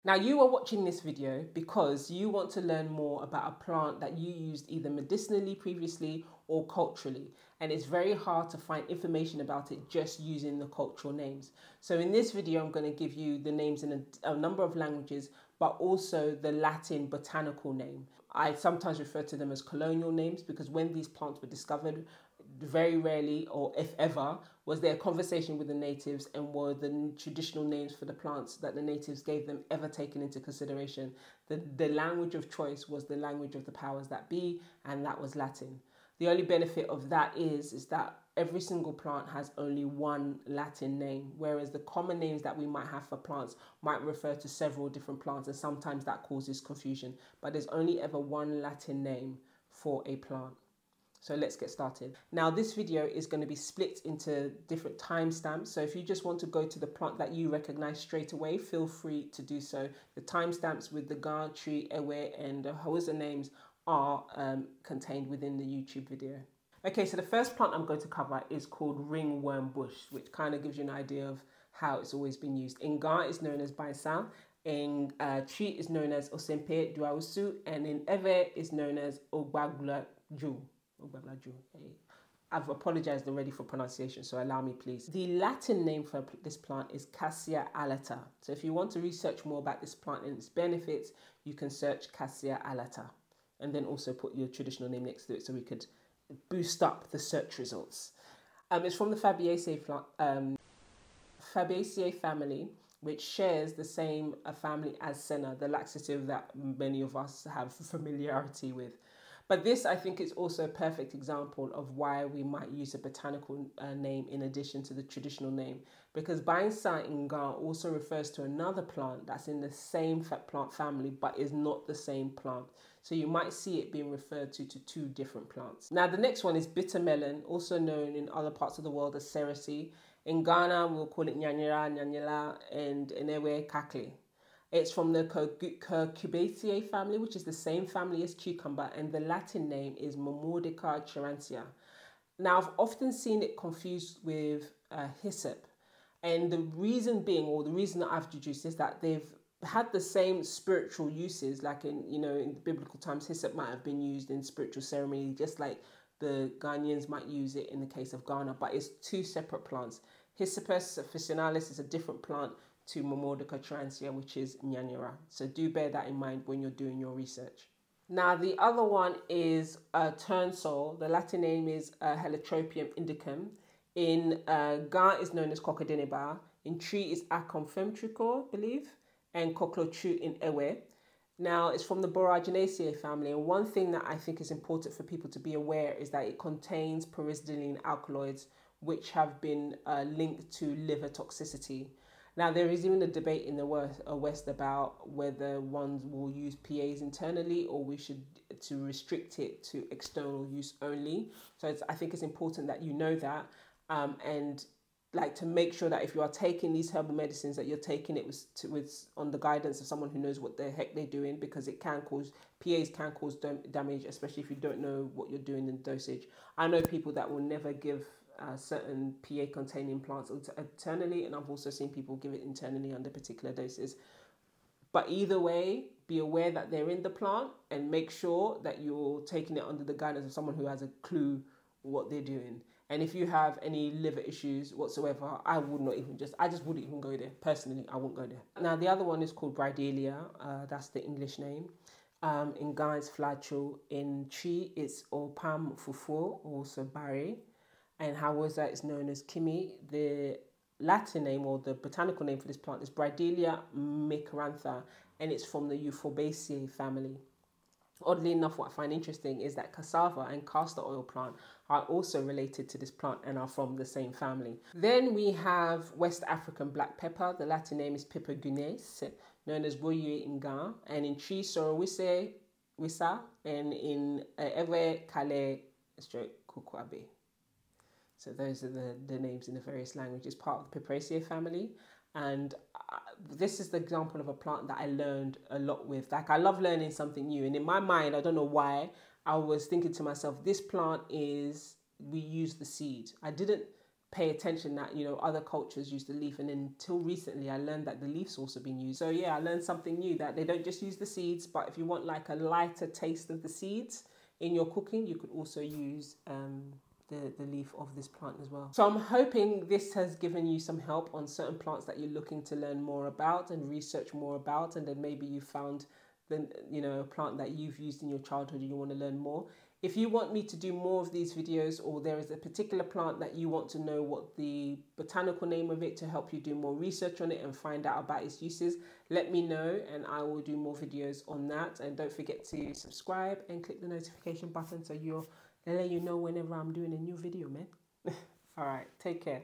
Now you are watching this video because you want to learn more about a plant that you used either medicinally previously or culturally, and it's very hard to find information about it just using the cultural names. So in this video I'm going to give you the names in a number of languages, but also the Latin botanical name. I sometimes refer to them as colonial names because when these plants were discovered, very rarely, or if ever, was there a conversation with the natives and were the traditional names for the plants that the natives gave them ever taken into consideration. The language of choice was the language of the powers that be, and that was Latin. The only benefit of that is that every single plant has only one Latin name, whereas the common names that we might have for plants might refer to several different plants, and sometimes that causes confusion. But there's only ever one Latin name for a plant. So let's get started. Now this video is going to be split into different timestamps. So if you just want to go to the plant that you recognize straight away, feel free to do so. The timestamps with the Ga, tree, Ewe and the Hausa names are contained within the YouTube video. Okay, so the first plant I'm going to cover is called ringworm bush, which kind of gives you an idea of how it's always been used. In Ga, it's known as Bainsa. In tree, is known as Osempe, Duawusu, and in Ewe, is known as Agbobladzoe. I've apologized already for pronunciation, so allow me please. The Latin name for this plant is Cassia alata. So if you want to research more about this plant and its benefits, you can search Cassia alata and then also put your traditional name next to it so we could boost up the search results. It's from the Fabaceae family, which shares the same family as senna, the laxative that many of us have familiarity with. But this, I think, is also a perfect example of why we might use a botanical name in addition to the traditional name. Because Bainsa in Ga also refers to another plant that's in the same plant family, but is not the same plant. So you might see it being referred to two different plants. Now, the next one is bitter melon, also known in other parts of the world as Cerasee. In Ghana, we'll call it Nyanyara, Nyanyala, and in Ewe, Kakle. It's from the Kukuabe family, which is the same family as cucumber, and the Latin name is Momordica charantia. Now, I've often seen it confused with hyssop, and the reason being, or the reason that I've deduced, is that they've had the same spiritual uses, like in biblical times, hyssop might have been used in spiritual ceremony, just like the Ghanaians might use it in the case of Ghana, but it's two separate plants. Hyssopus officinalis is a different plant to Momordica charantia, which is Nyanyara. So do bear that in mind when you're doing your research. Now the other one is turnsole. The Latin name is Heliotropium indicum. In Ga is known as Kokodenebaa. In tree is Akomfem-triko, I believe, and Koklototsu in Ewe. Now it's from the Boraginaceae family, and one thing that I think is important for people to be aware is that it contains pyridine alkaloids, which have been linked to liver toxicity. Now, there is even a debate in the West about whether one will use PAs internally or we should to restrict it to external use only. So I think it's important that you know that and like to make sure that if you are taking these herbal medicines that you're taking it with on the guidance of someone who knows what the heck they're doing, because it can cause, PAs can cause damage, especially if you don't know what you're doing in dosage. I know people that will never give certain PA containing plants internally, and I've also seen people give it internally under particular doses. But either way, be aware that they're in the plant and make sure that you're taking it under the guidance of someone who has a clue what they're doing. And if you have any liver issues whatsoever, I just wouldn't even go there. Personally, I wouldn't go there. Now, the other one is called Bridelia. That's the English name. In Ga, it's Flatso. In tree, it's Opam, fufuo, also Barry. And Hausa is known as Kimi. The Latin name or the botanical name for this plant is Bridelia micarantha, and it's from the Euphorbiaceae family. Oddly enough, what I find interesting is that cassava and castor oil plant are also related to this plant and are from the same family. Then we have West African black pepper. The Latin name is Pipergunes, known as Gbowie in Ga, and in tree Soro wisa, and in Ewe Kale Kukuabe. So those are the names in the various languages, part of the Pipergunes family. And this is the example of a plant that I learned a lot with. Like, I love learning something new. And in my mind, I don't know why, I was thinking to myself, this plant is, we use the seed. I didn't pay attention that, you know, other cultures use the leaf, and until recently I learned that the leaf's also been used. So yeah, I learned something new, that they don't just use the seeds, but if you want like a lighter taste of the seeds in your cooking, you could also use the leaf of this plant as well. So I'm hoping this has given you some help on certain plants that you're looking to learn more about and research more about, and then maybe you found the, you know, a plant that you've used in your childhood and you want to learn more. If you want me to do more of these videos, or there is a particular plant that you want to know what the botanical name of it to help you do more research on it and find out about its uses, let me know and I will do more videos on that. And don't forget to subscribe and click the notification button so I'll let you know whenever I'm doing a new video, man. All right, take care.